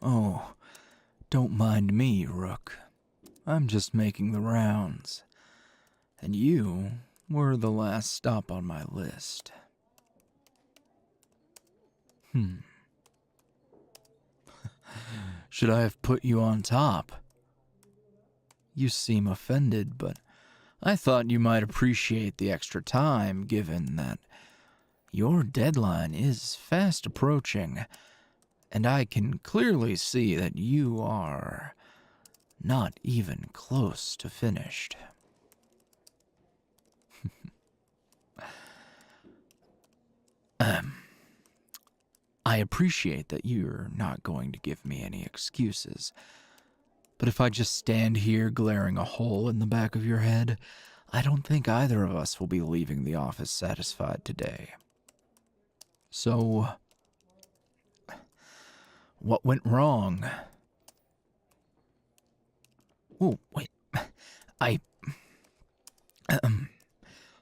Oh, don't mind me, Rook. I'm just making the rounds. And you were the last stop on my list. Should I have put you on top? You seem offended, but I thought you might appreciate the extra time, given that your deadline is fast approaching, and I can clearly see that you are not even close to finished. I appreciate that you're not going to give me any excuses, but if I just stand here glaring a hole in the back of your head, I don't think either of us will be leaving the office satisfied today. So, what went wrong? Oh, wait.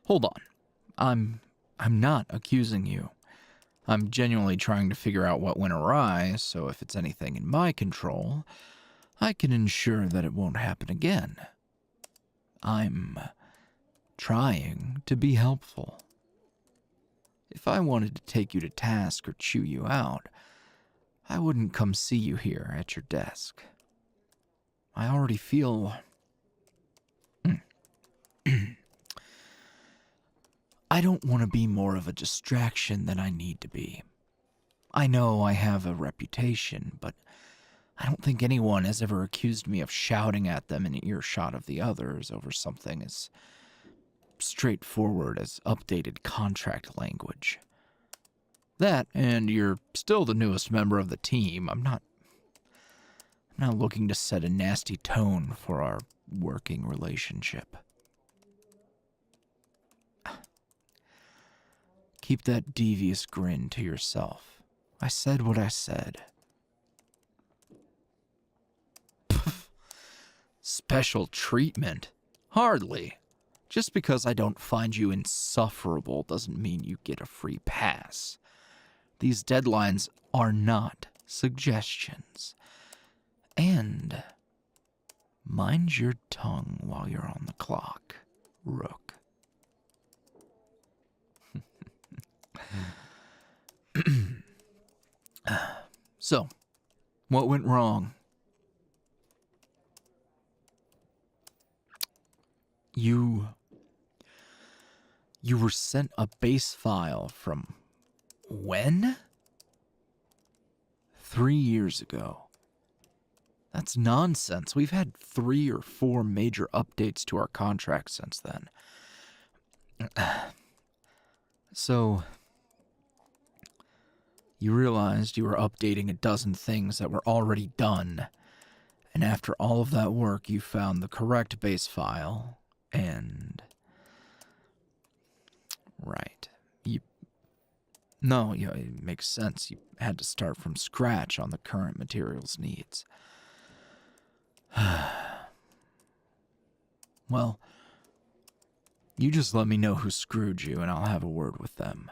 Hold on. I'm not accusing you. I'm genuinely trying to figure out what went awry, so if it's anything in my control, I can ensure that it won't happen again. I'm trying to be helpful. If I wanted to take you to task or chew you out, I wouldn't come see you here at your desk. I already feel... I don't want to be more of a distraction than I need to be. I know I have a reputation, but I don't think anyone has ever accused me of shouting at them in earshot of the others over something as straightforward as updated contract language. That, and you're still the newest member of the team. I'm not looking to set a nasty tone for our working relationship. Keep that devious grin to yourself. I said what I said. Special treatment? Hardly. Just because I don't find you insufferable doesn't mean you get a free pass. These deadlines are not suggestions. And mind your tongue while you're on the clock, Rook. So, what went wrong? You were sent a base file from when? 3 years ago. That's nonsense. We've had 3 or 4 major updates to our contract since then. So, you realized you were updating a dozen things that were already done, and after all of that work, you found the correct base file, and... Right. No, it makes sense. You had to start from scratch on the current materials needs. Well, you just let me know who screwed you, and I'll have a word with them.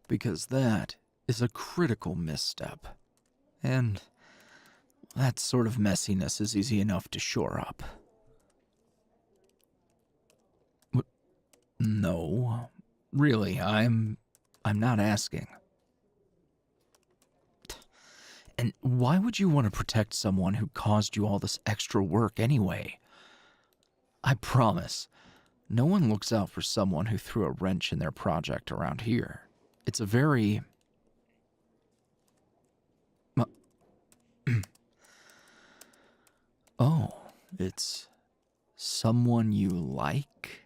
Because that is a critical misstep. And that sort of messiness is easy enough to shore up. No, really, I'm not asking. And why would you want to protect someone who caused you all this extra work anyway? I promise, no one looks out for someone who threw a wrench in their project around here. It's a very... Oh, it's someone you like?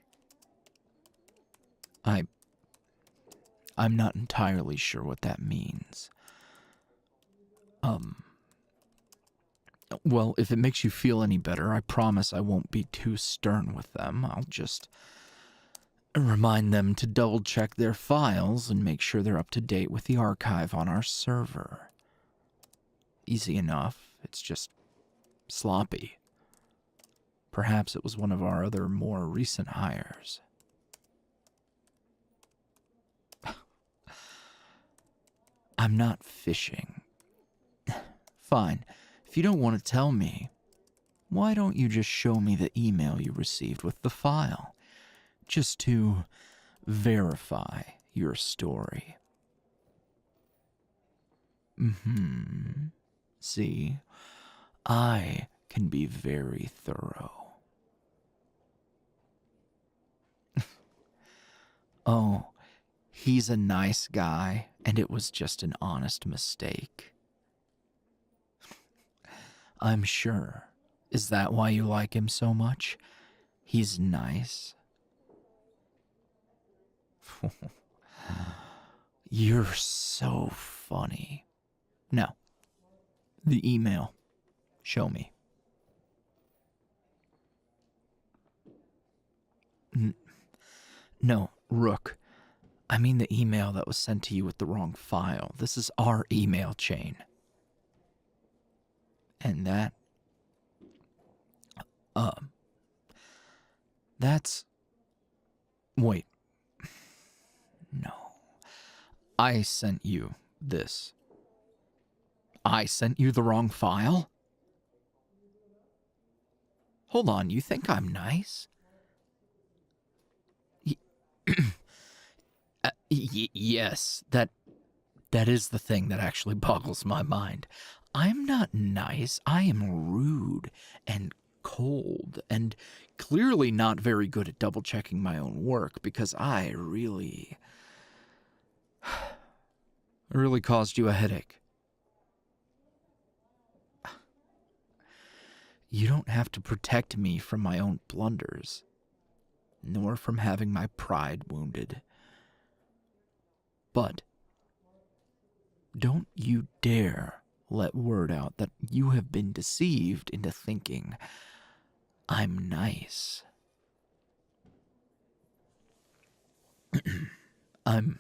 I'm not entirely sure what that means. Well, if it makes you feel any better, I promise I won't be too stern with them. I'll just remind them to double-check their files and make sure they're up to date with the archive on our server. Easy enough, it's just sloppy. Perhaps it was one of our other more recent hires. I'm not fishing. Fine, if you don't want to tell me, why don't you just show me the email you received with the file? Just to verify your story. See, I can be very thorough. Oh, he's a nice guy, and it was just an honest mistake. I'm sure. Is that why you like him so much? He's nice. You're so funny. Now, the email. Show me. No, Rook. I mean the email that was sent to you with the wrong file. This is our email chain. And that's... Wait. No. I sent you this. I sent you the wrong file? Hold on, you think I'm nice? Yes, that is the thing that actually boggles my mind. I'm not nice. I am rude and cold and clearly not very good at double-checking my own work because I really caused you a headache. You don't have to protect me from my own blunders, nor from having my pride wounded. But don't you dare let word out that you have been deceived into thinking I'm nice. I'm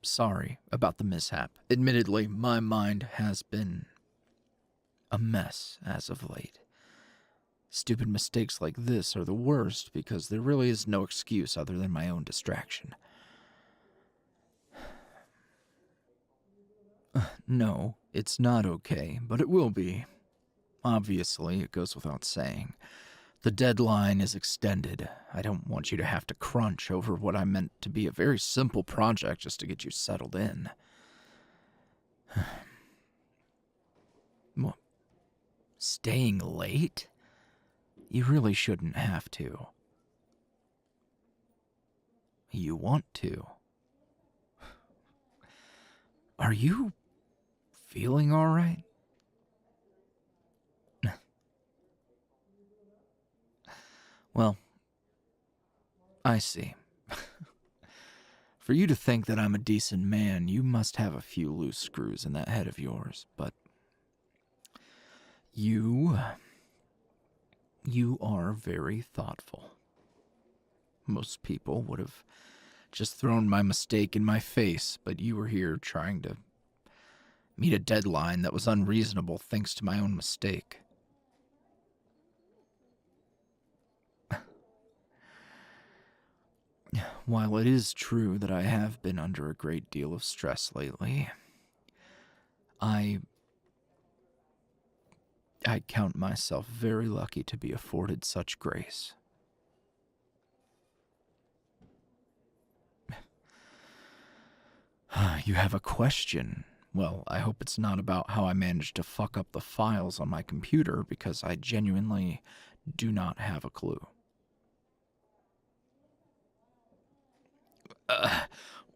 sorry about the mishap. Admittedly, my mind has been a mess as of late. Stupid mistakes like this are the worst because there really is no excuse other than my own distraction. No, it's not okay, but it will be. Obviously, it goes without saying. The deadline is extended. I don't want you to have to crunch over what I meant to be a very simple project just to get you settled in. What? Staying late? You really shouldn't have to. You want to. Are you feeling all right? Well, I see. For you to think that I'm a decent man, you must have a few loose screws in that head of yours, but you are very thoughtful. Most people would have just thrown my mistake in my face, but you were here trying to meet a deadline that was unreasonable thanks to my own mistake. While it is true that I have been under a great deal of stress lately, I count myself very lucky to be afforded such grace. You have a question? Well, I hope it's not about how I managed to fuck up the files on my computer, because I genuinely do not have a clue.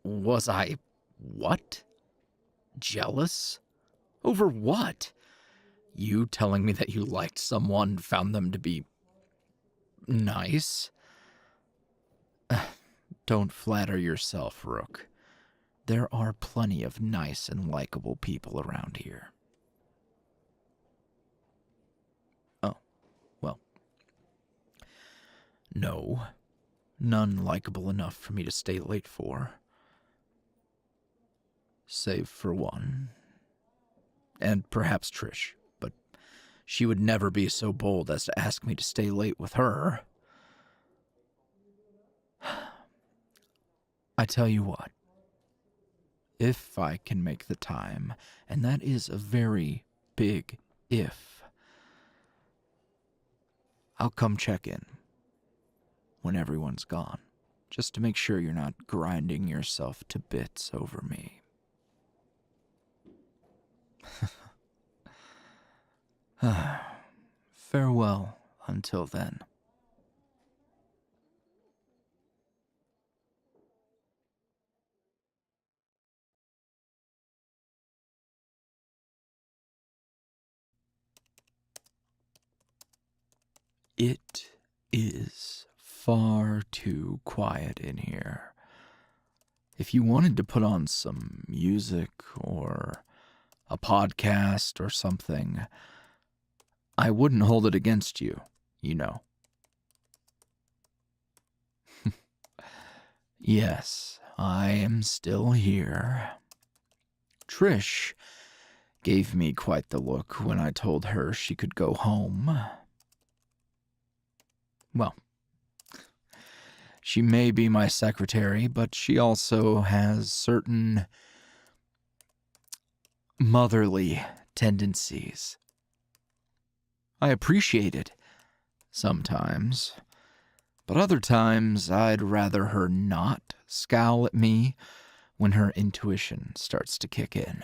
Was I what? Jealous? Over what? You telling me that you liked someone, found them to be nice? Don't flatter yourself, Rook. There are plenty of nice and likable people around here. Oh, well. No, none likable enough for me to stay late for. Save for one. And perhaps Trish, but she would never be so bold as to ask me to stay late with her. I tell you what. If I can make the time, and that is a very big if. I'll come check in when everyone's gone, just to make sure you're not grinding yourself to bits over me. Farewell until then. It is far too quiet in here. If you wanted to put on some music or a podcast or something, I wouldn't hold it against you, you know. Yes, I am still here. Trish gave me quite the look when I told her she could go home. Well, she may be my secretary, but she also has certain motherly tendencies. I appreciate it sometimes, but other times I'd rather her not scowl at me when her intuition starts to kick in.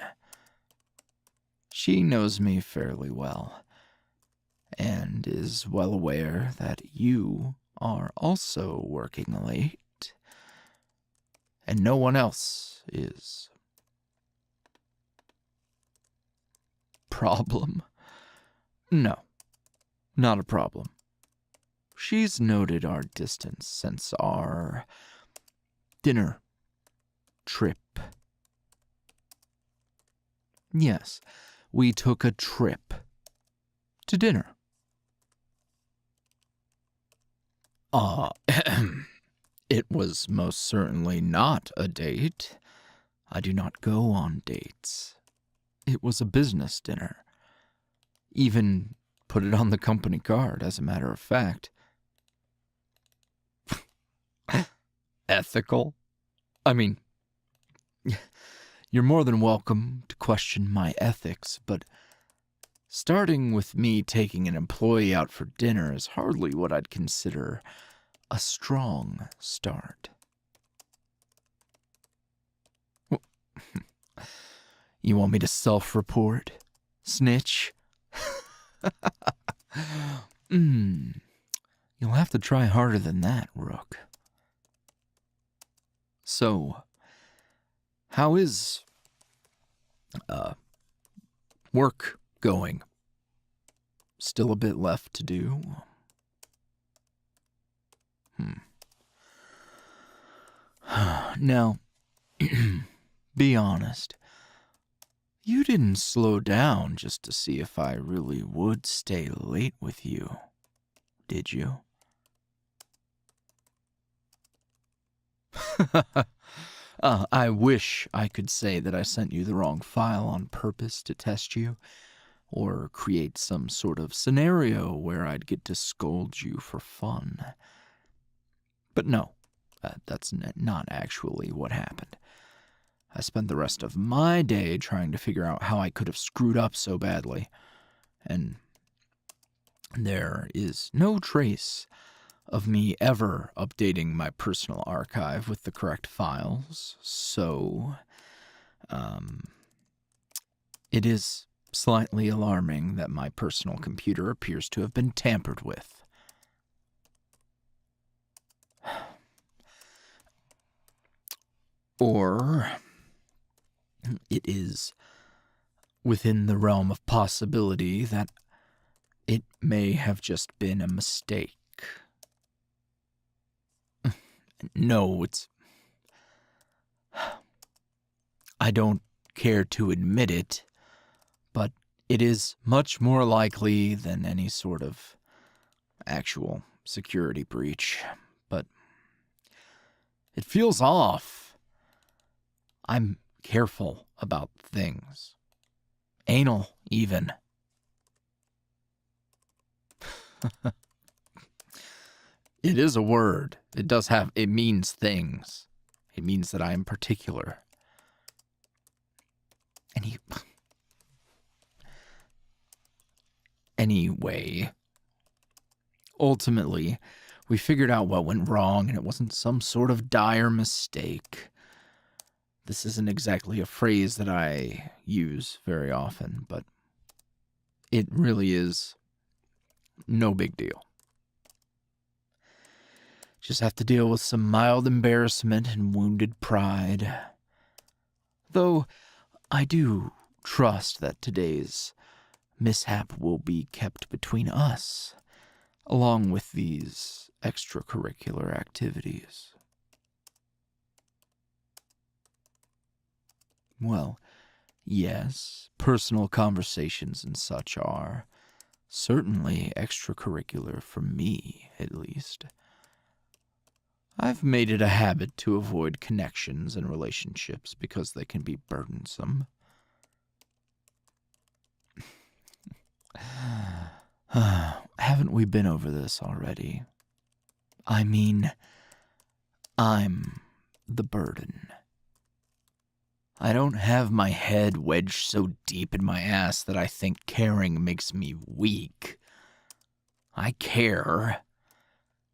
She knows me fairly well, and is well aware that you are also working late, and no one else is. Problem? No, not a problem. She's noted our distance since our dinner trip. Yes, we took a trip to dinner. It was most certainly not a date. I do not go on dates. It was a business dinner. Even put it on the company card, as a matter of fact. Ethical? I mean, you're more than welcome to question my ethics, but starting with me taking an employee out for dinner is hardly what I'd consider a strong start. You want me to self-report? Snitch? You'll have to try harder than that, Rook. So, how is, work going? Still a bit left to do? Now, be honest. You didn't slow down just to see if I really would stay late with you, did you? I wish I could say that I sent you the wrong file on purpose to test you, or create some sort of scenario where I'd get to scold you for fun. But no, that's not actually what happened. I spent the rest of my day trying to figure out how I could have screwed up so badly, and there is no trace of me ever updating my personal archive with the correct files, so it is slightly alarming that my personal computer appears to have been tampered with. Or it is within the realm of possibility that it may have just been a mistake. No, I don't care to admit it, but it is much more likely than any sort of actual security breach. But it feels off. I'm careful about things. Anal, even. It is a word. It means things. It means that I am particular. Anyway, ultimately, we figured out what went wrong, and it wasn't some sort of dire mistake. This isn't exactly a phrase that I use very often, but it really is no big deal. Just have to deal with some mild embarrassment and wounded pride. Though I do trust that today's mishap will be kept between us, along with these extracurricular activities. Well, yes, personal conversations and such are certainly extracurricular for me, at least. I've made it a habit to avoid connections and relationships because they can be burdensome. Haven't we been over this already? I mean, I'm the burden. I don't have my head wedged so deep in my ass that I think caring makes me weak. I care.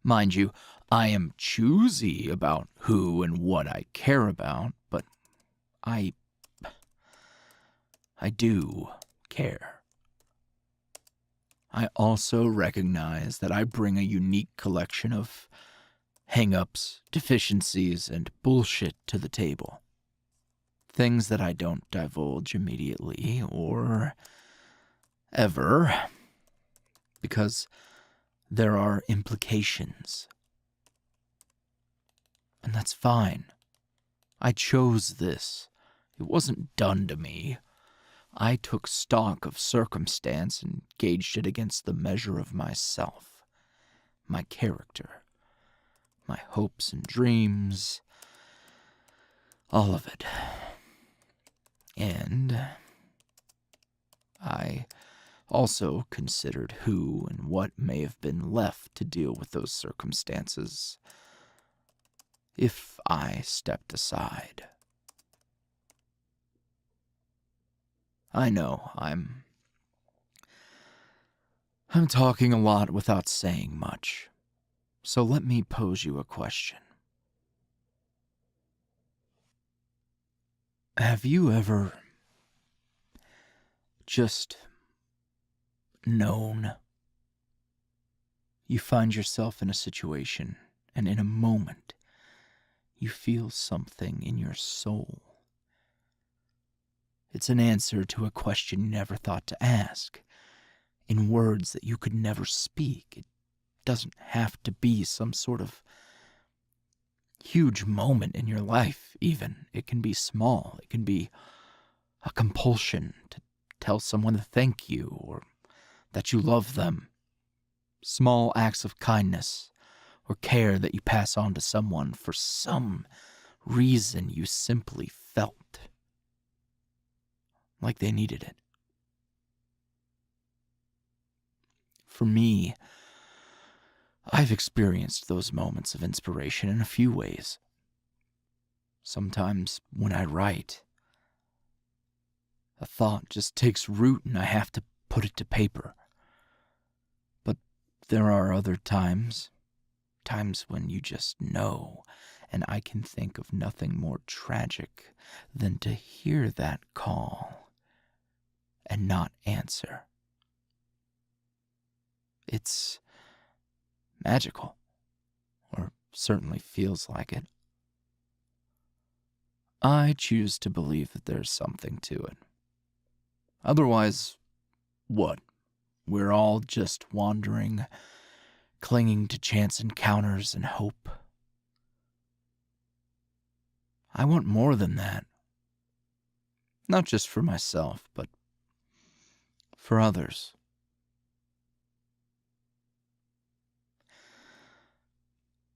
Mind you, I am choosy about who and what I care about, but I do care. I also recognize that I bring a unique collection of hang-ups, deficiencies, and bullshit to the table. Things that I don't divulge immediately or ever, because there are implications. And that's fine. I chose this. It wasn't done to me. I took stock of circumstance and gauged it against the measure of myself, my character, my hopes and dreams, all of it. And I also considered who and what may have been left to deal with those circumstances if I stepped aside. I know, I'm talking a lot without saying much, so let me pose you a question. Have you ever just known? You find yourself in a situation, and in a moment, you feel something in your soul. It's an answer to a question you never thought to ask, in words that you could never speak. It doesn't have to be some sort of huge moment in your life, even. It can be small. It can be a compulsion to tell someone thank you or that you love them. Small acts of kindness or care that you pass on to someone for some reason you simply felt like they needed it. For me, I've experienced those moments of inspiration in a few ways. Sometimes when I write, a thought just takes root and I have to put it to paper. But there are other times when you just know, and I can think of nothing more tragic than to hear that call and not answer. It's magical, or certainly feels like it. I choose to believe that there's something to it. Otherwise, what? We're all just wandering, clinging to chance encounters and hope. I want more than that. Not just for myself, but for others.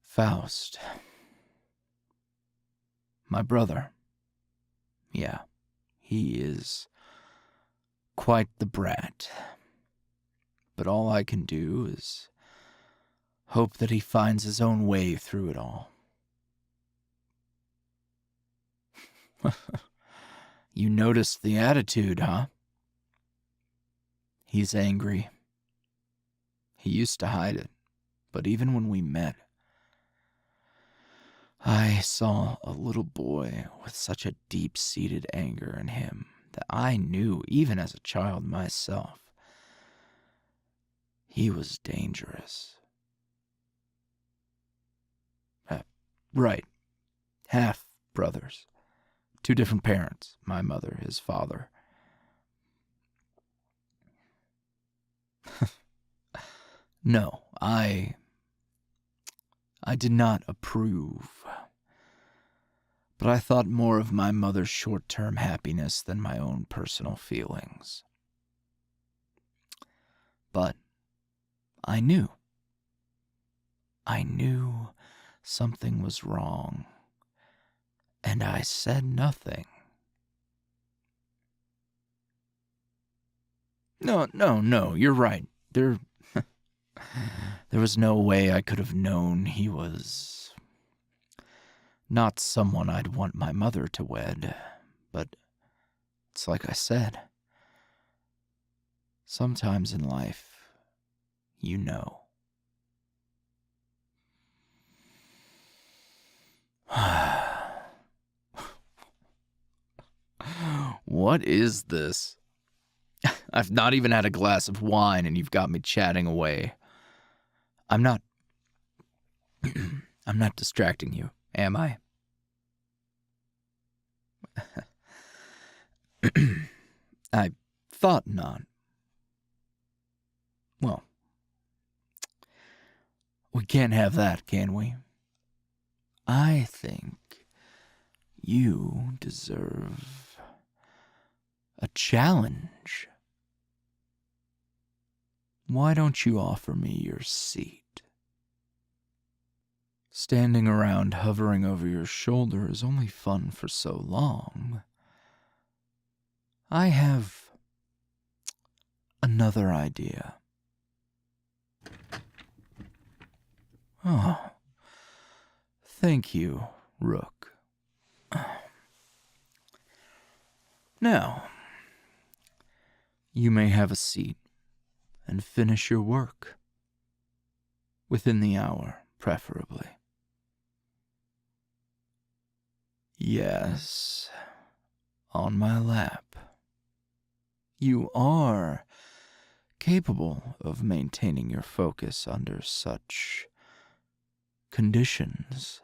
Faust. My brother. Yeah, he is quite the brat. But all I can do is hope that he finds his own way through it all. You noticed the attitude, huh? He's angry, He used to hide it, but even when we met, I saw a little boy with such a deep-seated anger in him that I knew, even as a child myself, he was dangerous. Right. Half brothers. 2 different parents. My mother, his father. No, I did not approve. But I thought more of my mother's short-term happiness than my own personal feelings. But I knew. I knew something was wrong, and I said nothing. No, you're right. There was no way I could have known he was not someone I'd want my mother to wed, but it's like I said. Sometimes in life, you know. What is this? I've not even had a glass of wine and you've got me chatting away. I'm not distracting you, am I? I thought not. Well, we can't have that, can we? I think you deserve a challenge. Why don't you offer me your seat? Standing around hovering over your shoulder is only fun for so long. I have another idea. Oh, thank you, Rook. Now, you may have a seat and finish your work. Within the hour, preferably. Yes, on my lap. You are capable of maintaining your focus under such conditions,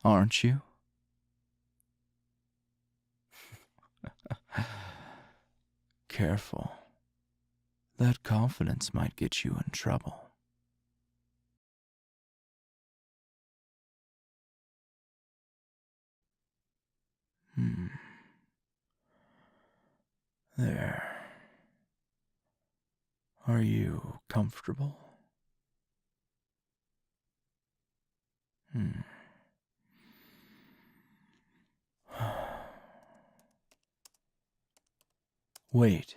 aren't you? Careful. That confidence might get you in trouble. There. Are you comfortable? Wait.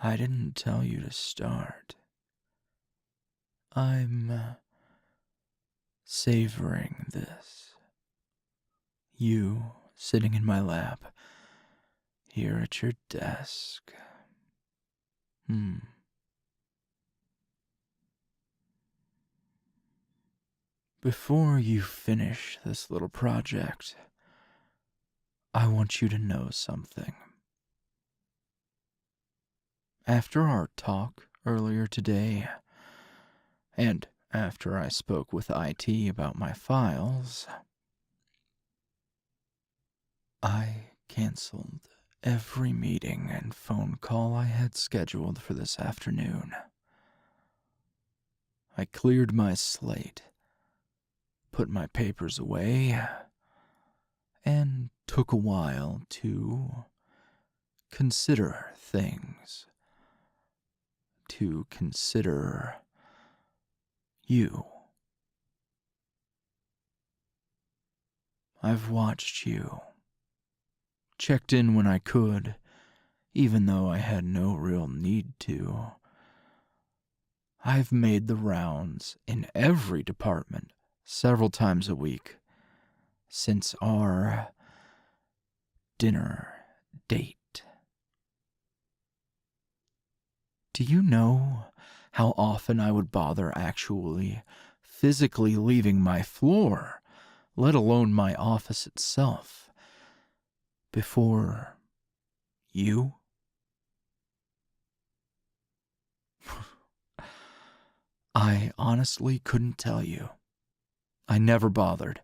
I didn't tell you to start. I'm savoring this. You sitting in my lap, here at your desk. Before you finish this little project, I want you to know something. After our talk earlier today, and after I spoke with IT about my files, I canceled every meeting and phone call I had scheduled for this afternoon. I cleared my slate, put my papers away, and took a while to consider things. To consider you. I've watched you. Checked in when I could, even though I had no real need to. I've made the rounds in every department several times a week since our dinner date. Do you know how often I would bother actually, physically leaving my floor, let alone my office itself, before you? I honestly couldn't tell you. I never bothered.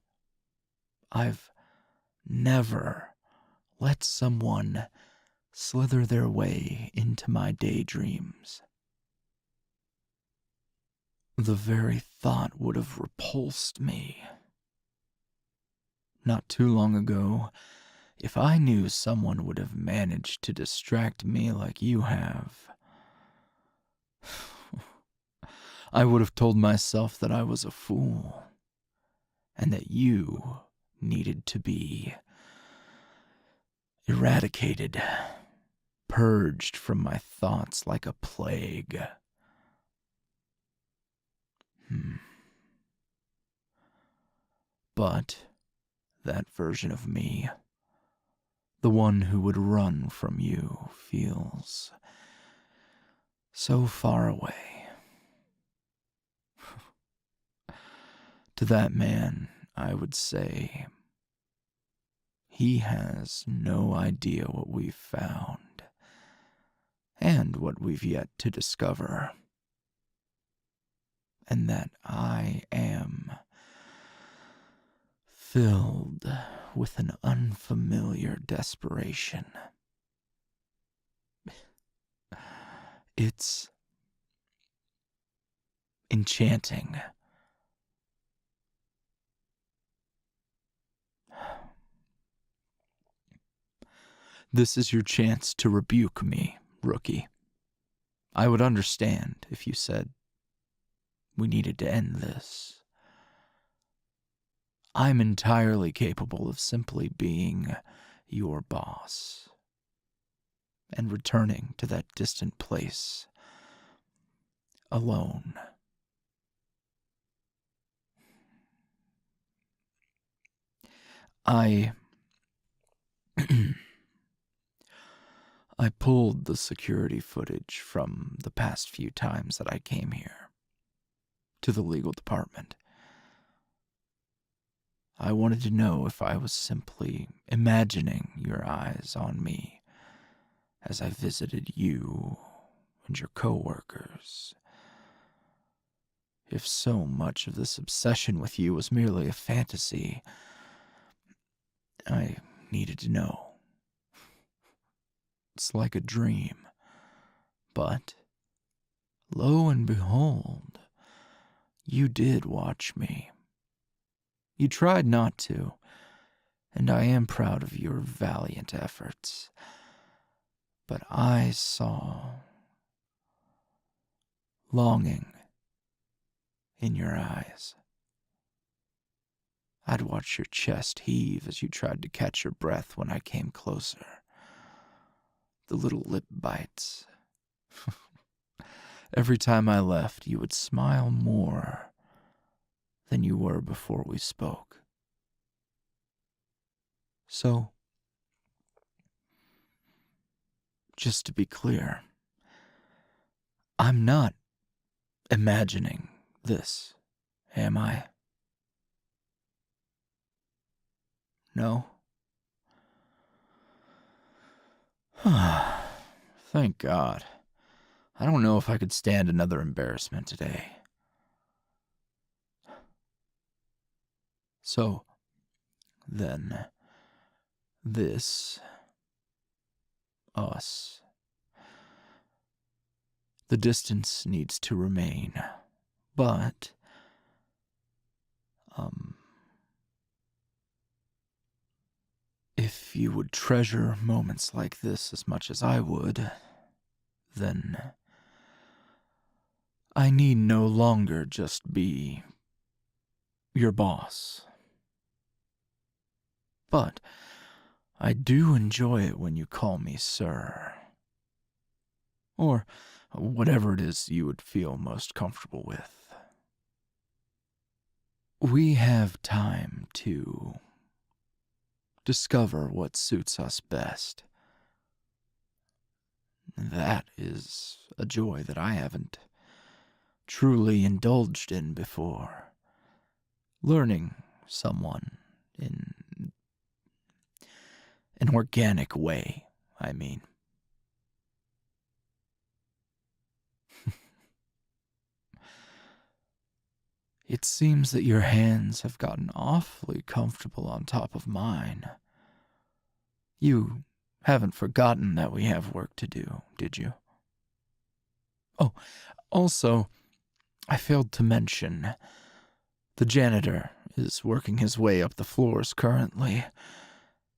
I've never let someone slither their way into my daydreams. The very thought would have repulsed me. Not too long ago, if I knew someone would have managed to distract me like you have, I would have told myself that I was a fool, and that you needed to be eradicated, purged from my thoughts like a plague. But that version of me, the one who would run from you, feels so far away. To that man, I would say, he has no idea what we've found, and what we've yet to discover, and that I am filled with an unfamiliar desperation. It's enchanting. This is your chance to rebuke me, rookie. I would understand if you said we needed to end this. I'm entirely capable of simply being your boss and returning to that distant place alone. I pulled the security footage from the past few times that I came here to the legal department. I wanted to know if I was simply imagining your eyes on me as I visited you and your coworkers. If so much of this obsession with you was merely a fantasy, I needed to know. It's like a dream. But, lo and behold, you did watch me. You tried not to, and I am proud of your valiant efforts. But I saw longing in your eyes. I'd watch your chest heave as you tried to catch your breath when I came closer. The little lip bites. Every time I left, you would smile more than you were before we spoke. So, just to be clear, I'm not imagining this, am I? No? Thank God. I don't know if I could stand another embarrassment today. So, then, this, us, the distance needs to remain, but, if you would treasure moments like this as much as I would, then I need no longer just be your boss. But I do enjoy it when you call me sir. Or whatever it is you would feel most comfortable with. We have time to discover what suits us best. That is a joy that I haven't truly indulged in before. Learning someone in an organic way, I mean. It seems that your hands have gotten awfully comfortable on top of mine. You haven't forgotten that we have work to do, did you? Oh, also, I failed to mention, the janitor is working his way up the floors currently,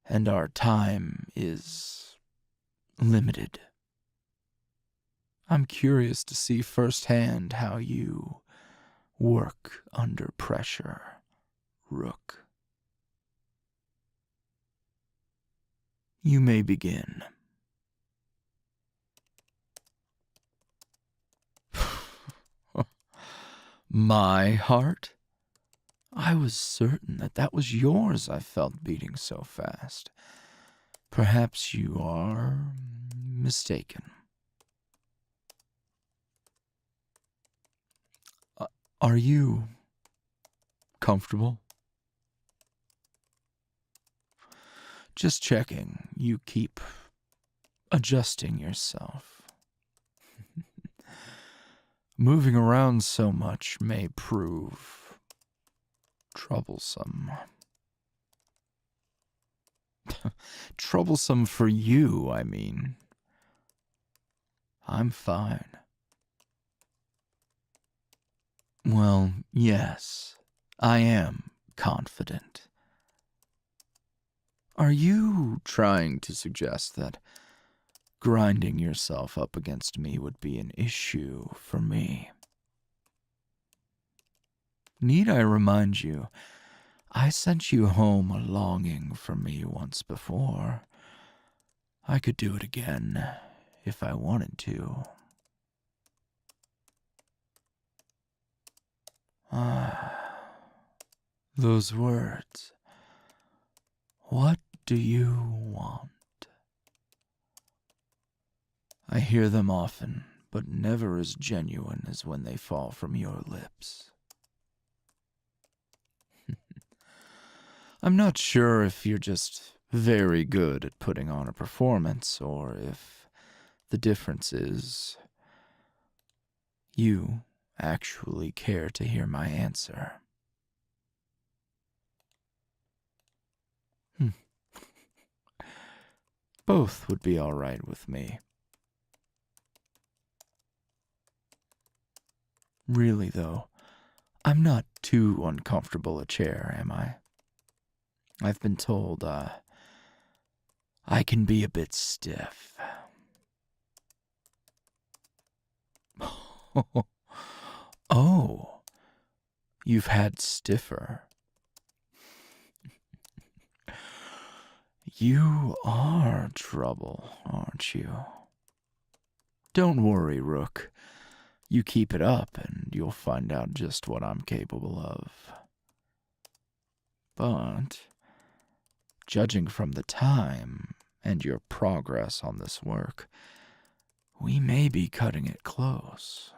and our time is limited. I'm curious to see firsthand how you work under pressure, Rook. You may begin. My heart? I was certain that that was yours I felt beating so fast. Perhaps you are mistaken. Are you comfortable? Just checking. You keep adjusting yourself. Moving around so much may prove troublesome. Troublesome for you, I mean. I'm fine. Well, yes, I am confident. Are you trying to suggest that grinding yourself up against me would be an issue for me? Need I remind you, I sent you home a longing for me once before. I could do it again if I wanted to. Those words. What do you want? I hear them often, but never as genuine as when they fall from your lips. I'm not sure if you're just very good at putting on a performance, or if the difference is you actually care to hear my answer. Both would be all right with me. Really, though, I'm not too uncomfortable a chair, am I? I've been told, I can be a bit stiff. Oh, you've had stiffer. You are trouble, aren't you? Don't worry, Rook. You keep it up, and you'll find out just what I'm capable of. But, judging from the time and your progress on this work, we may be cutting it close.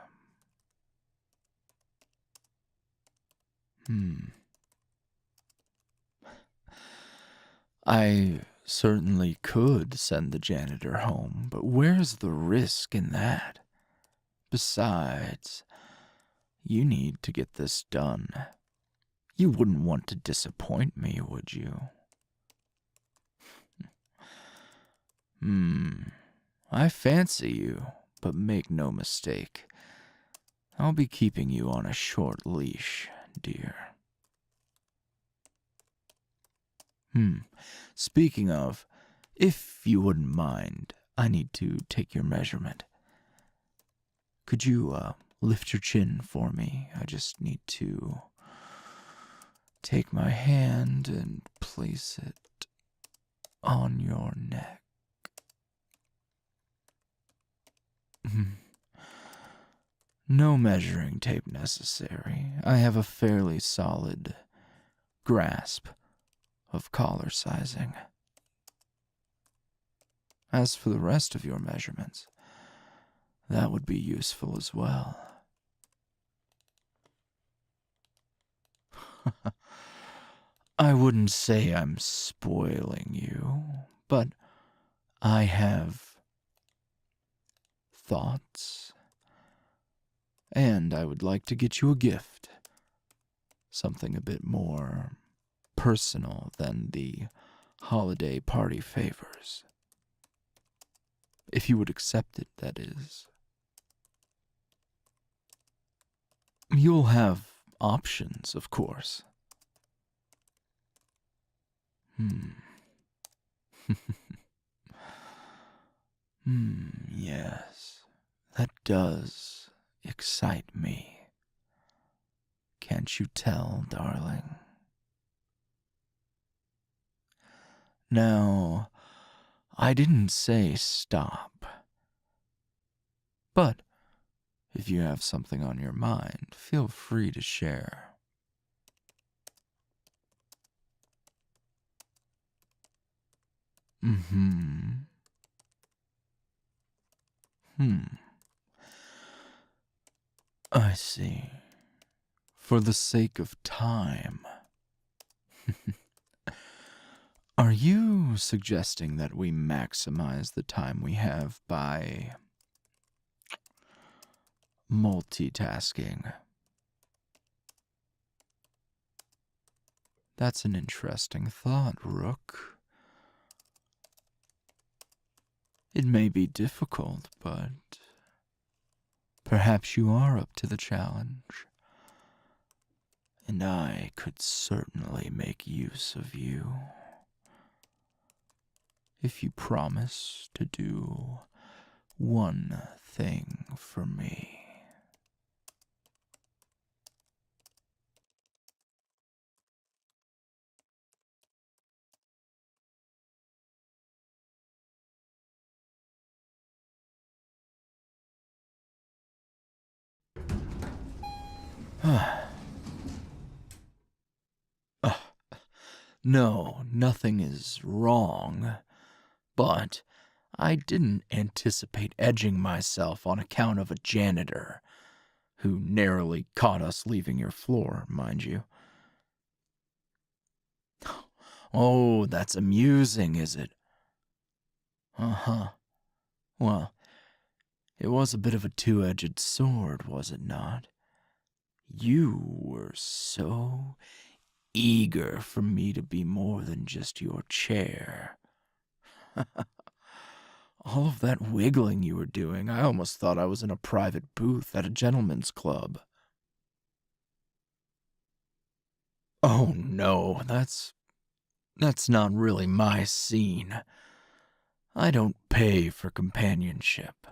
I certainly could send the janitor home, but where's the risk in that? Besides, you need to get this done. You wouldn't want to disappoint me, would you? I fancy you, but make no mistake. I'll be keeping you on a short leash, dear. Speaking of, if you wouldn't mind, I need to take your measurement. Could you, lift your chin for me? I just need to take my hand and place it on your neck. No measuring tape necessary. I have a fairly solid grasp of collar sizing. As for the rest of your measurements, That would be useful as well. I wouldn't say I'm spoiling you, but I have thoughts, and I would like to get you a gift. Something a bit more personal than the holiday party favors. If you would accept it, that is. You'll have options, of course. Yes. That does excite me. Can't you tell, darling? Now, I didn't say stop. But if you have something on your mind, feel free to share. Hmm. I see. For the sake of time. Are you suggesting that we maximize the time we have by multitasking? That's an interesting thought, Rook. It may be difficult, but perhaps you are up to the challenge. And I could certainly make use of you. If you promise to do one thing for me. No, nothing is wrong, but I didn't anticipate edging myself on account of a janitor, who narrowly caught us leaving your floor, mind you. Oh, that's amusing, is it? Uh-huh. Well, it was a bit of a two-edged sword, was it not? You were so eager for me to be more than just your chair. All of that wiggling you were doing, I almost thought I was in a private booth at a gentleman's club. Oh no, that's not really my scene. I don't pay for companionship.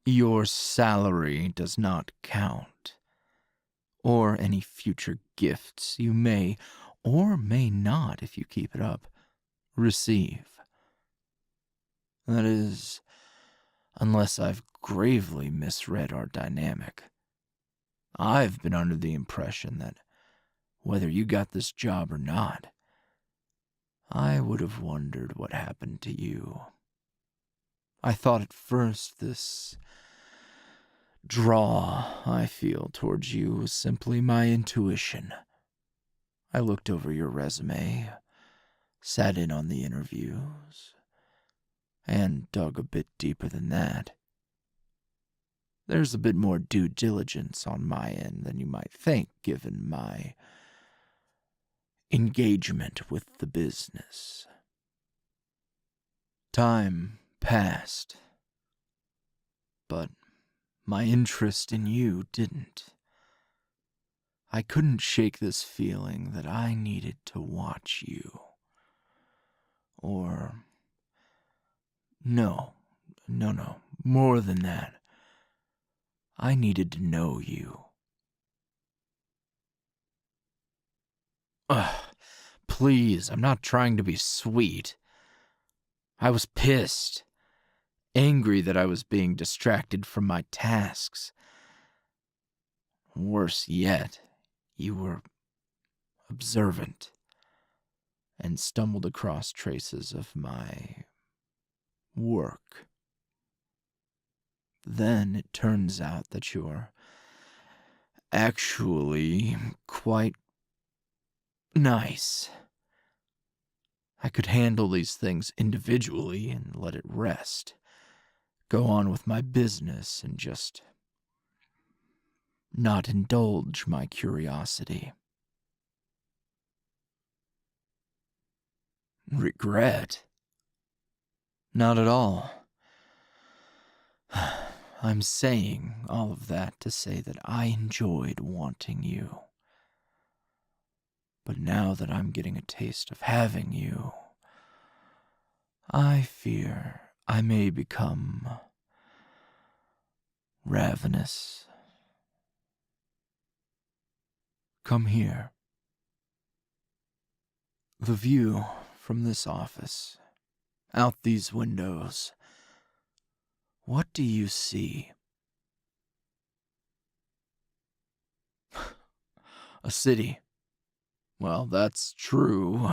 Your salary does not count, or any future gifts you may, or may not, if you keep it up, receive. That is, unless I've gravely misread our dynamic. I've been under the impression that whether you got this job or not, I would have wondered what happened to you. I thought at first this draw I feel towards you was simply my intuition. I looked over your resume, sat in on the interviews, and dug a bit deeper than that. There's a bit more due diligence on my end than you might think, given my engagement with the business. Time passed, but my interest in you didn't. I couldn't shake this feeling that I needed to watch you. Or, no, more than that. I needed to know you. Ugh, please, I'm not trying to be sweet. I was pissed, angry that I was being distracted from my tasks. Worse yet, you were observant and stumbled across traces of my work. Then it turns out that you're actually quite nice. I could handle these things individually and let it rest. Go on with my business and just not indulge my curiosity. Regret? Not at all. I'm saying all of that to say that I enjoyed wanting you. But now that I'm getting a taste of having you, I fear I may become ravenous. Come here. The view from this office, out these windows, what do you see? A city. Well, that's true.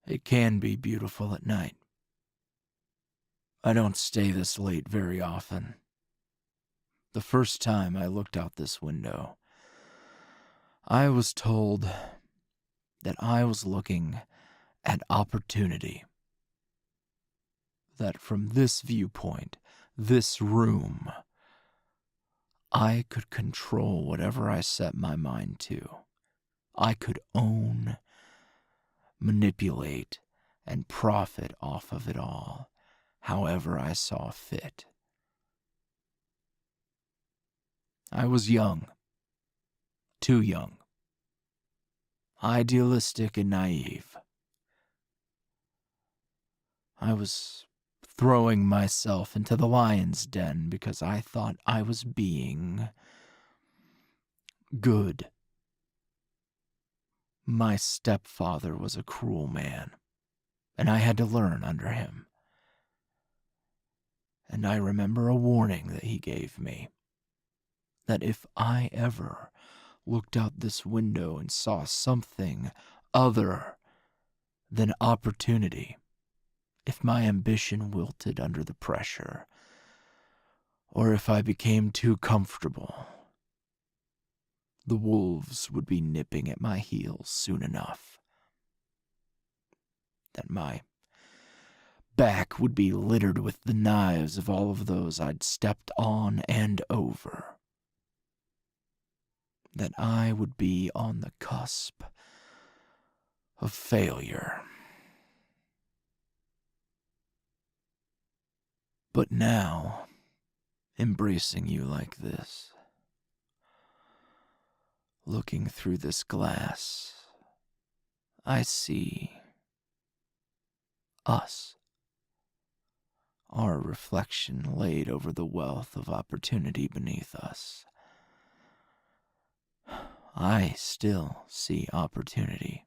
It can be beautiful at night. I don't stay this late very often. The first time I looked out this window, I was told that I was looking at opportunity. That from this viewpoint, this room, I could control whatever I set my mind to. I could own, manipulate, and profit off of it all, however I saw fit. I was young, too young, idealistic and naive. I was throwing myself into the lion's den because I thought I was being good. My stepfather was a cruel man, and I had to learn under him. And I remember a warning that he gave me, that if I ever looked out this window and saw something other than opportunity, if my ambition wilted under the pressure, or if I became too comfortable, the wolves would be nipping at my heels soon enough. That my back would be littered with the knives of all of those I'd stepped on and over. That I would be on the cusp of failure. But now, embracing you like this, looking through this glass, I see us. Our reflection laid over the wealth of opportunity beneath us. I still see opportunity,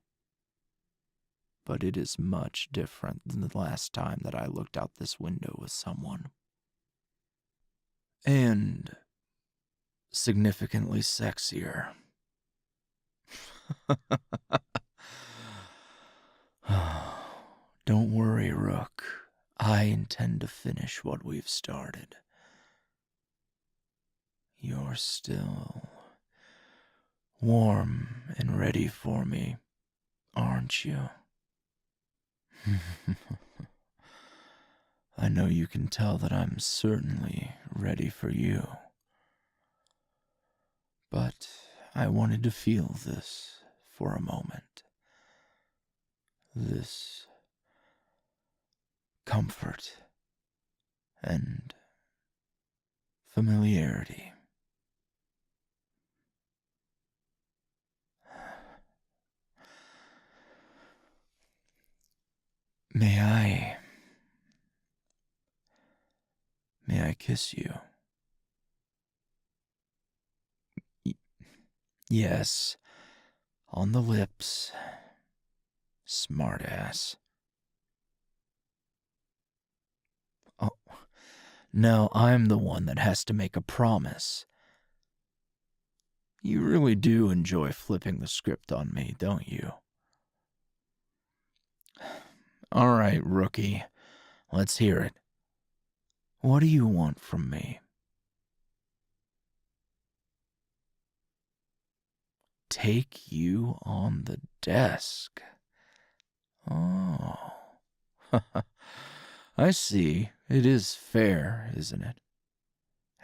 but it is much different than the last time that I looked out this window with someone. And significantly sexier. Don't worry, Rook. I intend to finish what we've started. You're still warm and ready for me, aren't you? I know you can tell that I'm certainly ready for you. But I wanted to feel this for a moment. This comfort and familiarity. May I kiss you? Yes, on the lips. Smartass. Oh, no, I'm the one that has to make a promise. You really do enjoy flipping the script on me, don't you? All right, rookie. Let's hear it. What do you want from me? Take you on the desk. Oh. I see. It is fair, isn't it?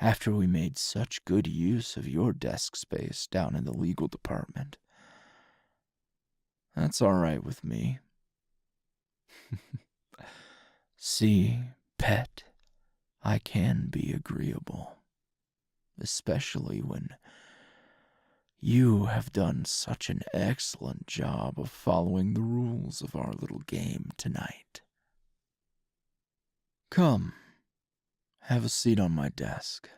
After we made such good use of your desk space down in the legal department. That's all right with me. See, pet, I can be agreeable, especially when you have done such an excellent job of following the rules of our little game tonight. Come, have a seat on my desk,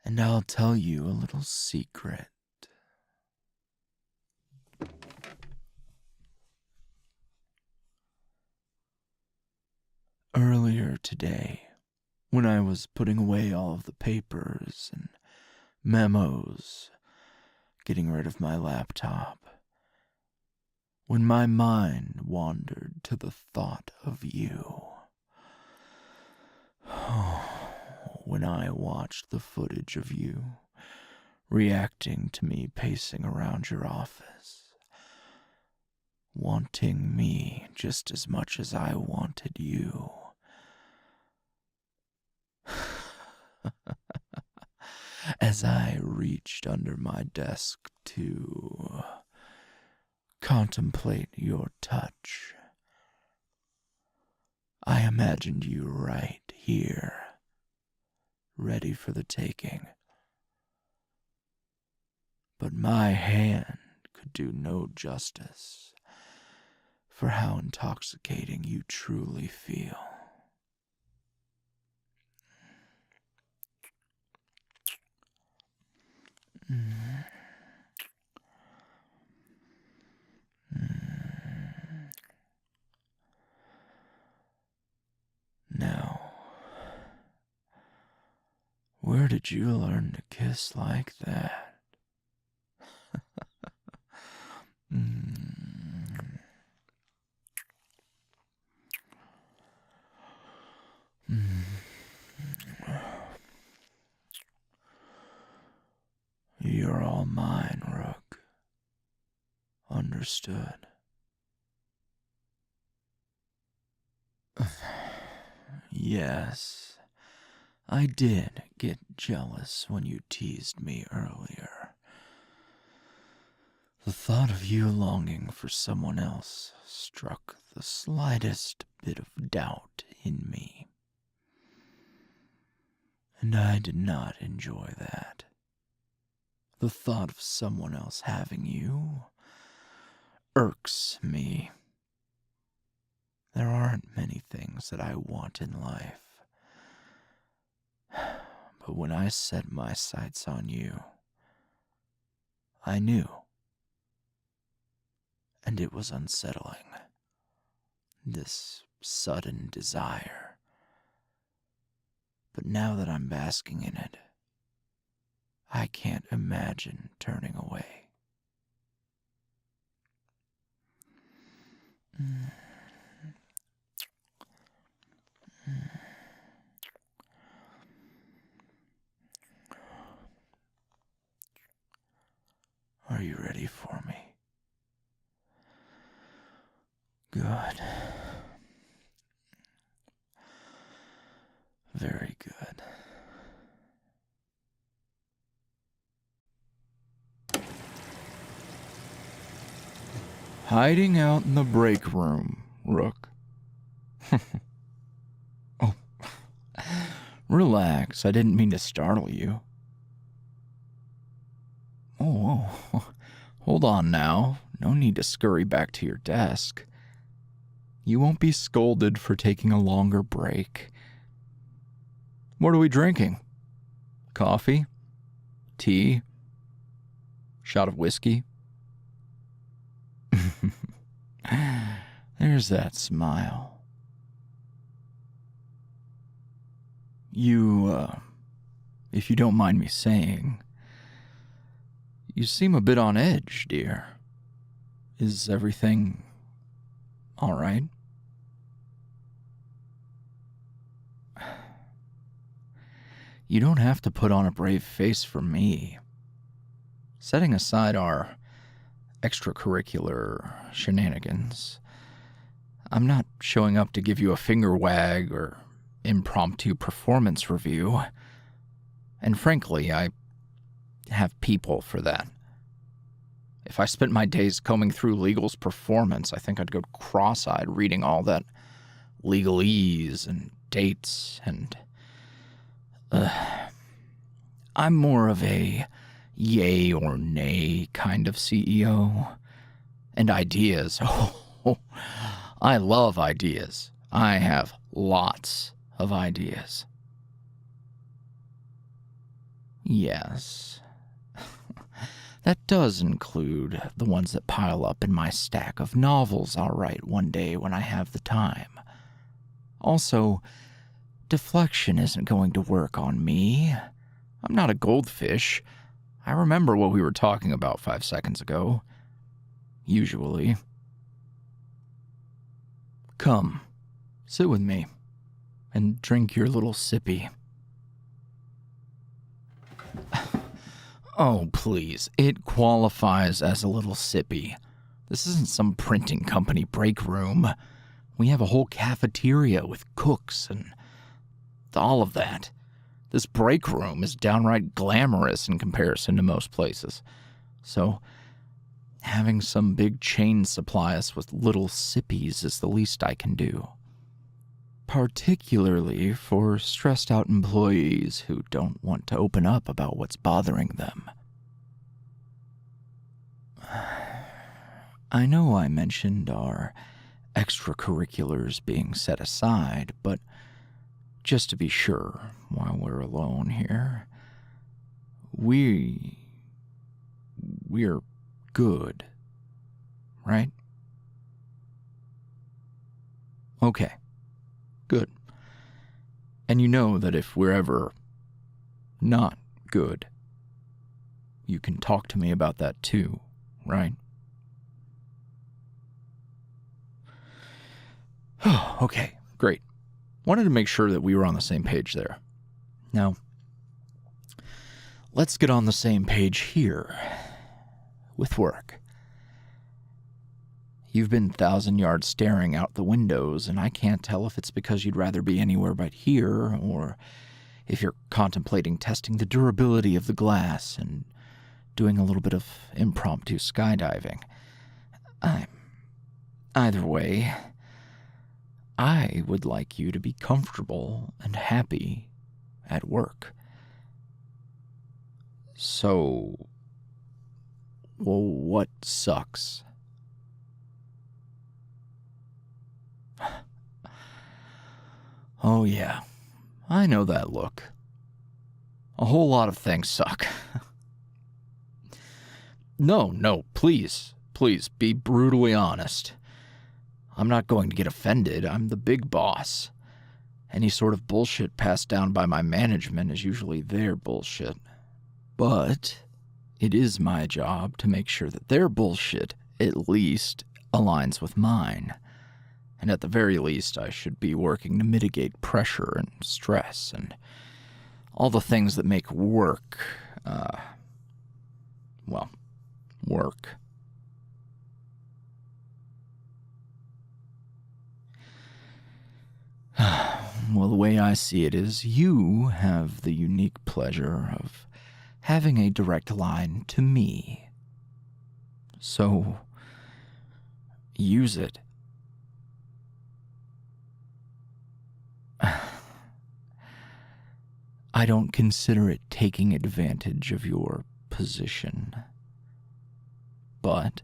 and I'll tell you a little secret. Earlier today, when I was putting away all of the papers and memos, getting rid of my laptop, when my mind wandered to the thought of you, when I watched the footage of you reacting to me pacing around your office, wanting me just as much as I wanted you. As I reached under my desk to contemplate your touch, I imagined you right here, ready for the taking. But my hand could do no justice for how intoxicating you truly feel. Now, where did you learn to kiss like that? You're all mine, Rook. Understood. Yes, I did get jealous when you teased me earlier. The thought of you longing for someone else struck the slightest bit of doubt in me. And I did not enjoy that. The thought of someone else having you irks me. There aren't many things that I want in life. But when I set my sights on you, I knew. And it was unsettling. This sudden desire. But now that I'm basking in it, I can't imagine turning away. Are you ready for me? Good. Very good. Hiding out in the break room, Rook. Oh, relax. I didn't mean to startle you. Oh, hold on now. No need to scurry back to your desk. You won't be scolded for taking a longer break. What are we drinking? Coffee? Tea? Shot of whiskey? There's that smile. You, if you don't mind me saying, you seem a bit on edge, dear. Is everything all right? You don't have to put on a brave face for me. Setting aside our extracurricular shenanigans, I'm not showing up to give you a finger wag or impromptu performance review. And frankly, I have people for that. If I spent my days combing through legal's performance, I think I'd go cross-eyed reading all that legalese and dates and... I'm more of a yay or nay kind of CEO. And ideas. Oh, I love ideas. I have lots of ideas. Yes. That does include the ones that pile up in my stack of novels I'll write one day when I have the time. Also, deflection isn't going to work on me. I'm not a goldfish. I remember what we were talking about 5 seconds ago. Usually. Come, sit with me, and drink your little sippy. Oh, please, it qualifies as a little sippy. This isn't some printing company break room. We have a whole cafeteria with cooks and all of that. This break room is downright glamorous in comparison to most places. So, having some big chain supply us with little sippies is the least I can do. Particularly for stressed-out employees who don't want to open up about what's bothering them. I know I mentioned our extracurriculars being set aside, but just to be sure, while we're alone here, we're good, right? Okay, good. And you know that if we're ever not good, you can talk to me about that too, right? Okay, great. Wanted to make sure that we were on the same page there. Now, let's get on the same page here with work. You've been 1,000 yards staring out the windows, and I can't tell if it's because you'd rather be anywhere but here, or if you're contemplating testing the durability of the glass and doing a little bit of impromptu skydiving. Either way, I would like you to be comfortable and happy at work. So, well, what sucks? Oh yeah, I know that look. A whole lot of things suck. No, please, be brutally honest. I'm not going to get offended. I'm the big boss. Any sort of bullshit passed down by my management is usually their bullshit. But it is my job to make sure that their bullshit at least aligns with mine. And at the very least, I should be working to mitigate pressure and stress and all the things that make work, work. Well, the way I see it is you have the unique pleasure of having a direct line to me. So, use it. I don't consider it taking advantage of your position. But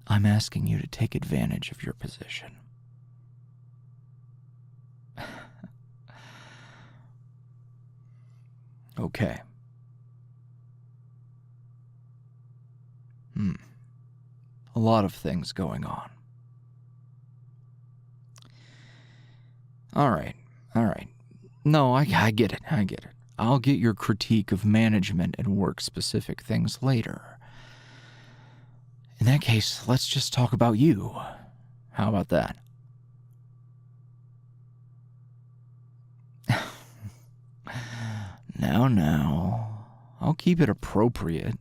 I'm asking you to take advantage of your position. Okay. A lot of things going on. All right. No, I get it. I'll get your critique of management and work-specific things later. In that case, let's just talk about you. How about that? Now, I'll keep it appropriate.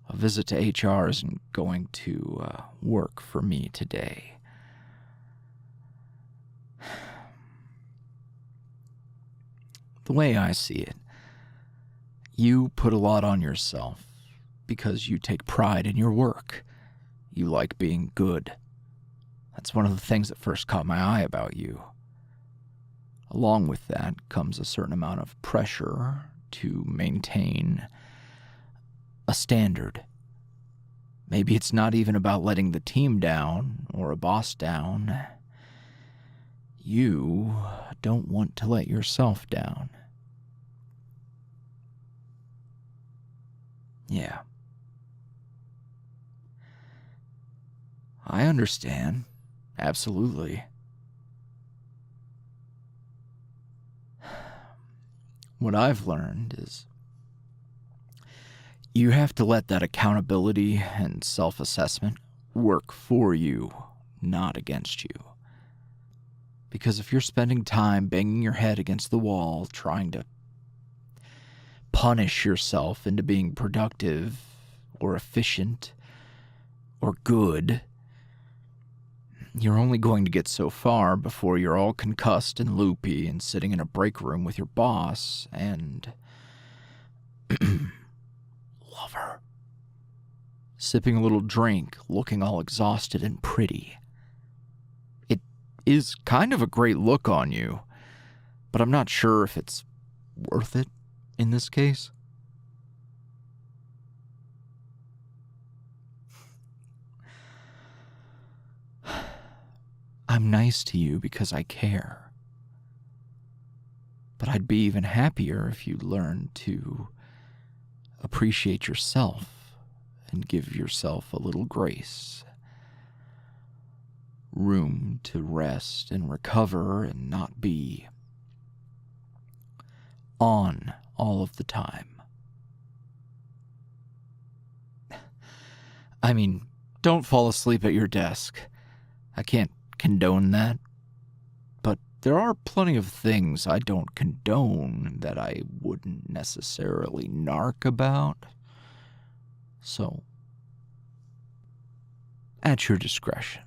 A visit to HR isn't going to work for me today. The way I see it, you put a lot on yourself because you take pride in your work. You like being good. That's one of the things that first caught my eye about you. Along with that comes a certain amount of pressure to maintain a standard. Maybe it's not even about letting the team down or a boss down. You don't want to let yourself down. Yeah. I understand. Absolutely. What I've learned is you have to let that accountability and self-assessment work for you, not against you. Because if you're spending time banging your head against the wall, trying to punish yourself into being productive or efficient or good, you're only going to get so far before you're all concussed and loopy and sitting in a break room with your boss and lover, sipping a little drink, looking all exhausted and pretty. It is kind of a great look on you, but I'm not sure if it's worth it in this case. I'm nice to you because I care. But I'd be even happier if you learned to appreciate yourself and give yourself a little grace. Room to rest and recover and not be on all of the time. I mean, don't fall asleep at your desk. I can't condone that. But there are plenty of things I don't condone that I wouldn't necessarily narc about. So, at your discretion.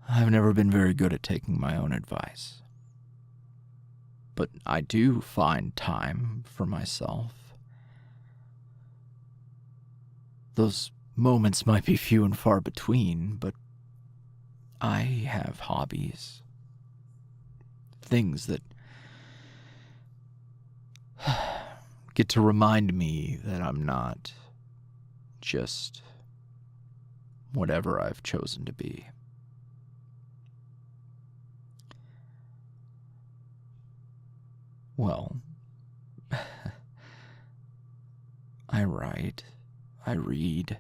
I've never been very good at taking my own advice. But I do find time for myself. Those moments might be few and far between, but I have hobbies. Things that get to remind me that I'm not just whatever I've chosen to be. Well, I write, I read.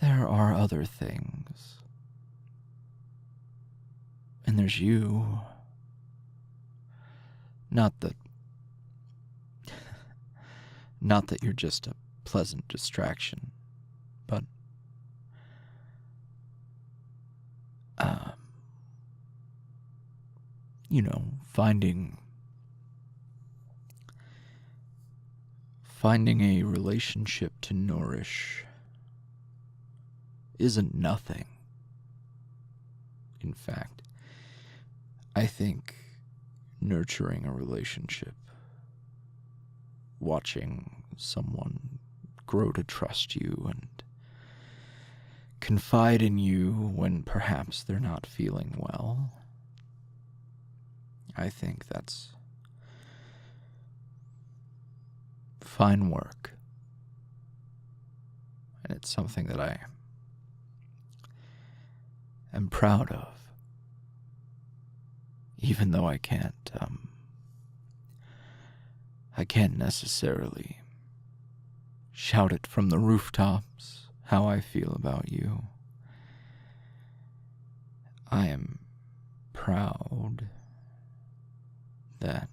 There are other things. And there's you. Not that you're just a pleasant distraction, but finding a relationship to nourish isn't nothing. In fact, I think nurturing a relationship, watching someone grow to trust you and confide in you when perhaps they're not feeling well, I think that's fine work. And it's something that I am proud of. Even though I can't necessarily shout it from the rooftops how I feel about you. I am proud that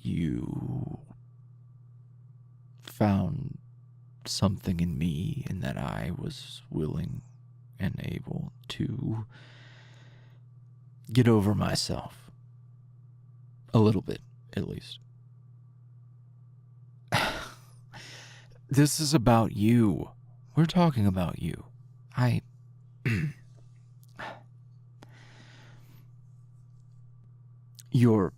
you found something in me and that I was willing and able to get over myself. A little bit, at least. This is about you. We're talking about you. Your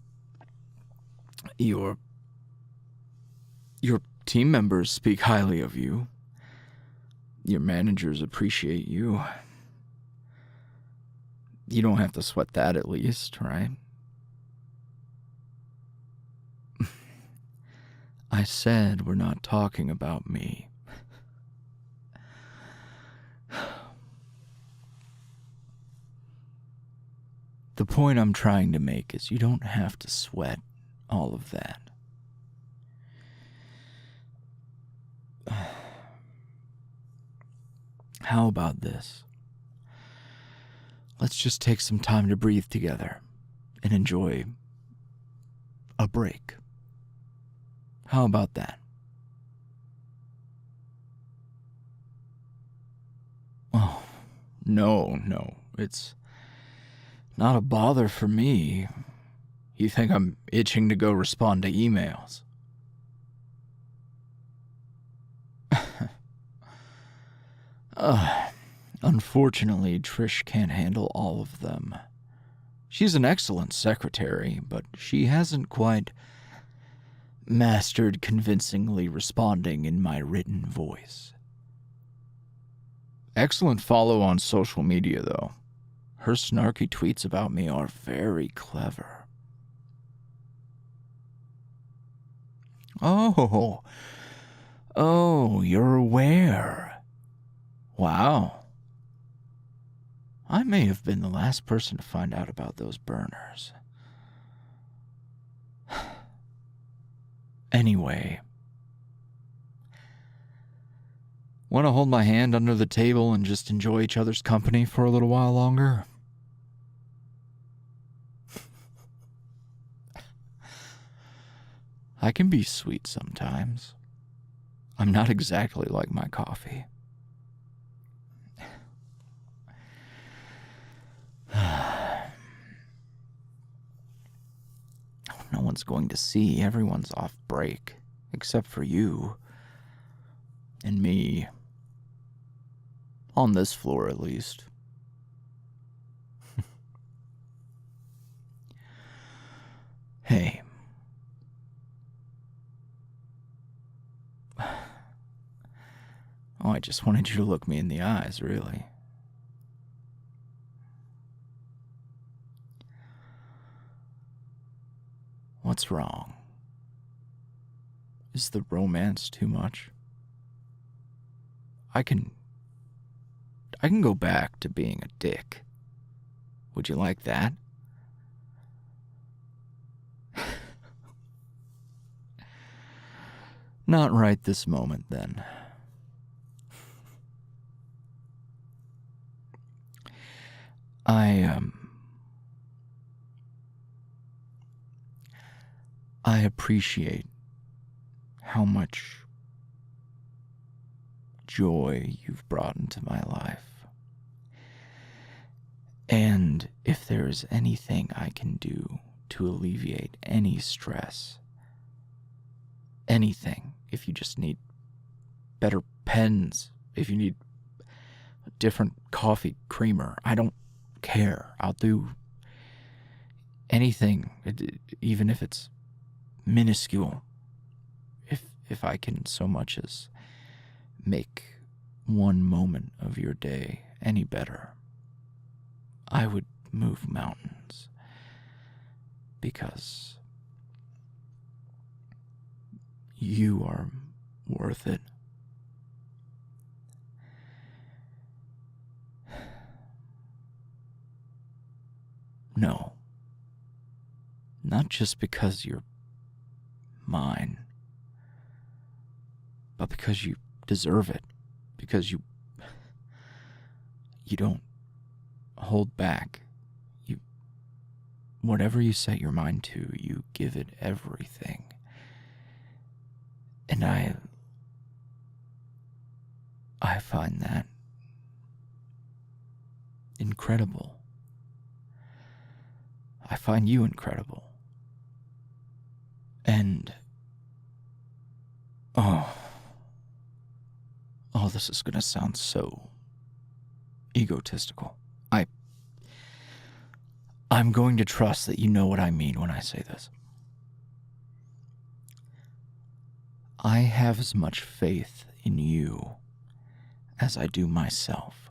team members speak highly of you. Your managers appreciate you. You don't have to sweat that, at least, right? I said we're not talking about me. The point I'm trying to make is you don't have to sweat all of that. How about this? Let's just take some time to breathe together and enjoy a break. How about that? Oh, no, it's not a bother for me. You think I'm itching to go respond to emails? Unfortunately, Trish can't handle all of them. She's an excellent secretary, but she hasn't quite mastered convincingly responding in my written voice. Excellent follow on social media, though. Her snarky tweets about me are very clever. Oh, you're aware. Wow. I may have been the last person to find out about those burners. Anyway, want to hold my hand under the table and just enjoy each other's company for a little while longer? I can be sweet sometimes. I'm not exactly like my coffee. No one's going to see. Everyone's off break, except for you and me. On this floor, at least. Hey. Oh, I just wanted you to look me in the eyes, really. What's wrong? Is the romance too much? I can go back to being a dick. Would you like that? Not right this moment, then. I appreciate how much joy you've brought into my life. And if there is anything I can do to alleviate any stress, anything, if you just need better pens, if you need a different coffee creamer, I don't care. I'll do anything, even if it's minuscule, if I can so much as make one moment of your day any better. I would move mountains, because you are worth it. No, not just because you're mine, but because you deserve it, because you don't hold back. whatever you set your mind to, you give it everything. And I find that incredible. I find you incredible. And, oh, this is gonna sound so egotistical. I'm going to trust that you know what I mean when I say this. I have as much faith in you as I do myself.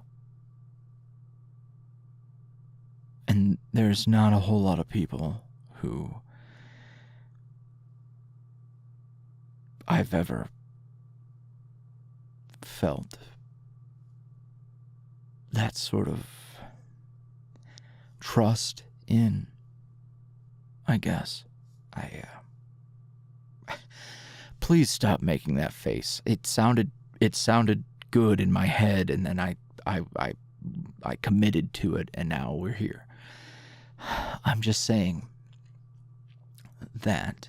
And there's not a whole lot of people who I've ever felt that sort of trust in, I guess. Please stop making that face. It sounded good in my head, and then I committed to it, and now we're here. I'm just saying that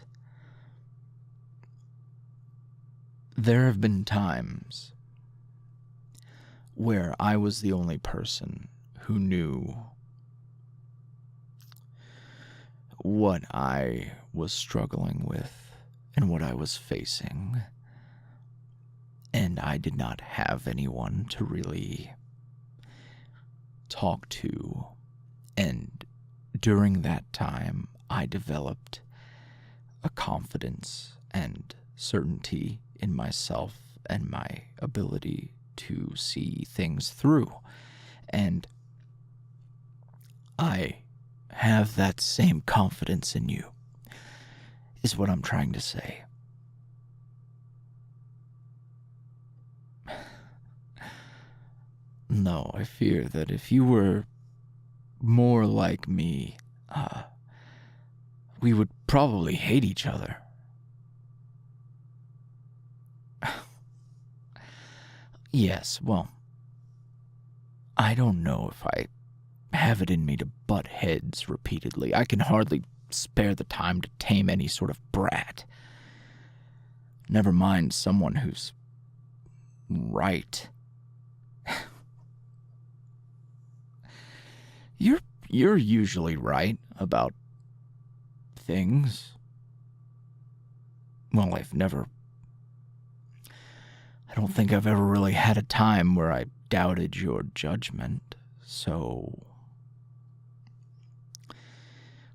there have been times where I was the only person who knew what I was struggling with and what I was facing, and I did not have anyone to really talk to. And during that time, I developed a confidence and certainty in myself and my ability to see things through. And I have that same confidence in you, is what I'm trying to say. No, I fear that if you were more like me, we would probably hate each other. Yes, well, I don't know if I have it in me to butt heads repeatedly. I can hardly spare the time to tame any sort of brat. Never mind someone who's right. You're usually right about things. Well, I don't think I've ever really had a time where I doubted your judgment, so...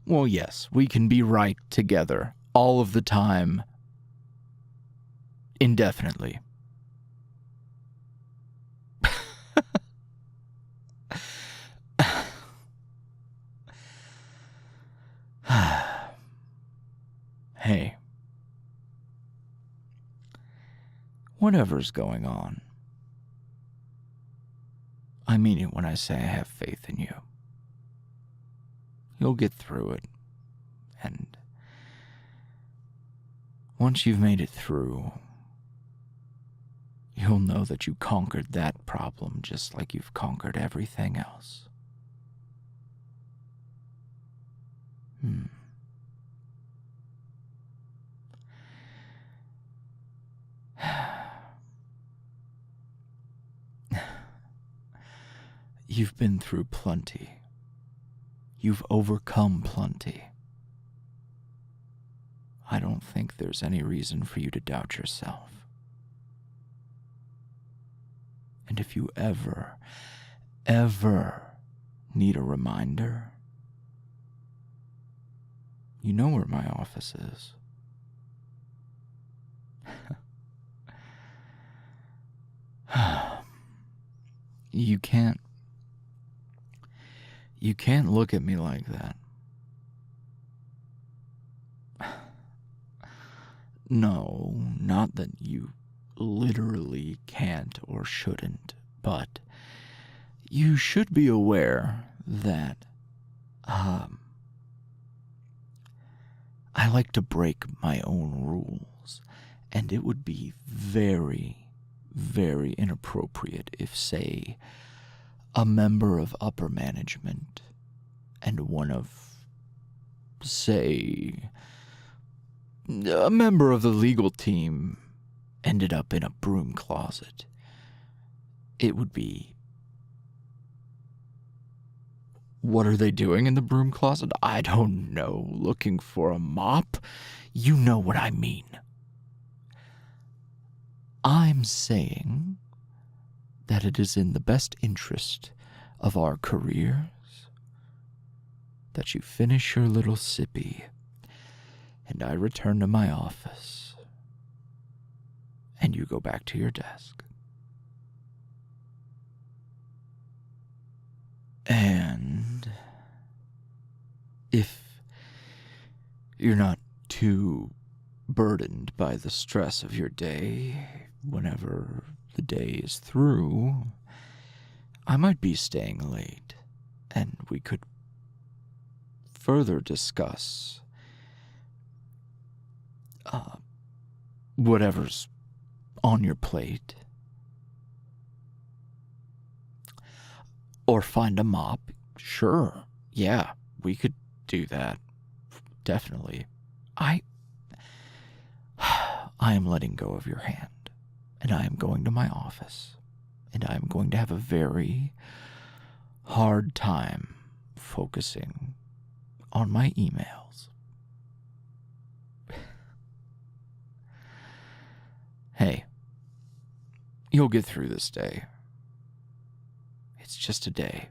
Well, yes, we can be right together all of the time, indefinitely. Hey, whatever's going on, I mean it when I say I have faith in you. You'll get through it, and once you've made it through, you'll know that you conquered that problem just like you've conquered everything else. You've been through plenty. You've overcome plenty. I don't think there's any reason for you to doubt yourself. And if you ever need a reminder, you know where my office is. You can't look at me like that. No, not that you literally can't or shouldn't, but you should be aware that I like to break my own rules, and it would be very, very inappropriate if, say, a member of upper management and one of say, a member of the legal team ended up in a broom closet, it would be, what are they doing in the broom closet? I don't know. Looking for a mop? You know what I mean. I'm saying that it is in the best interest of our careers that you finish your little sippy and I return to my office and you go back to your desk. And if you're not too burdened by the stress of your day, whenever the day is through, I might be staying late, and we could further discuss whatever's on your plate. Or find a mop. Sure. Yeah, we could do that. Definitely. I am letting go of your hand, and I am going to my office, and I am going to have a very hard time focusing on my emails. Hey, you'll get through this day. It's just a day.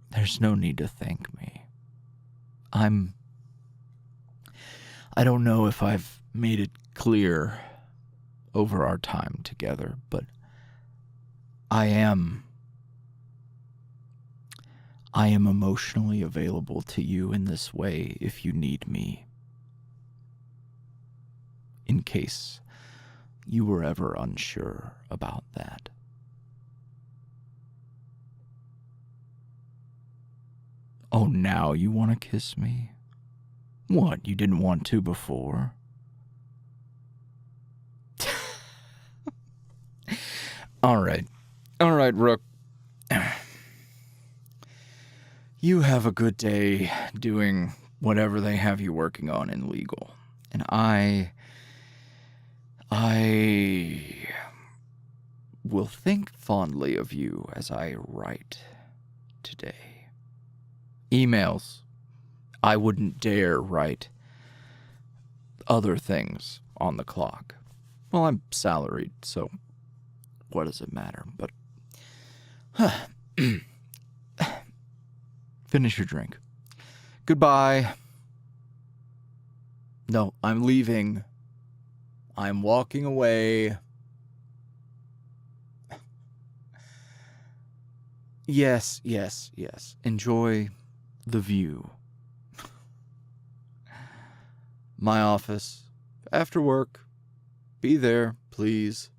There's no need to thank me. I don't know if I've made it clear over our time together, but I am emotionally available to you in this way if you need me. In case you were ever unsure about that. Oh, now you want to kiss me? What, you didn't want to before? All right, Rook. You have a good day doing whatever they have you working on in legal. And I will think fondly of you as I write today. Emails. I wouldn't dare write other things on the clock. Well, I'm salaried, so what does it matter? But finish your drink. Goodbye. No, I'm leaving. I'm walking away. Yes. Enjoy the view. My office. After work. Be there, please.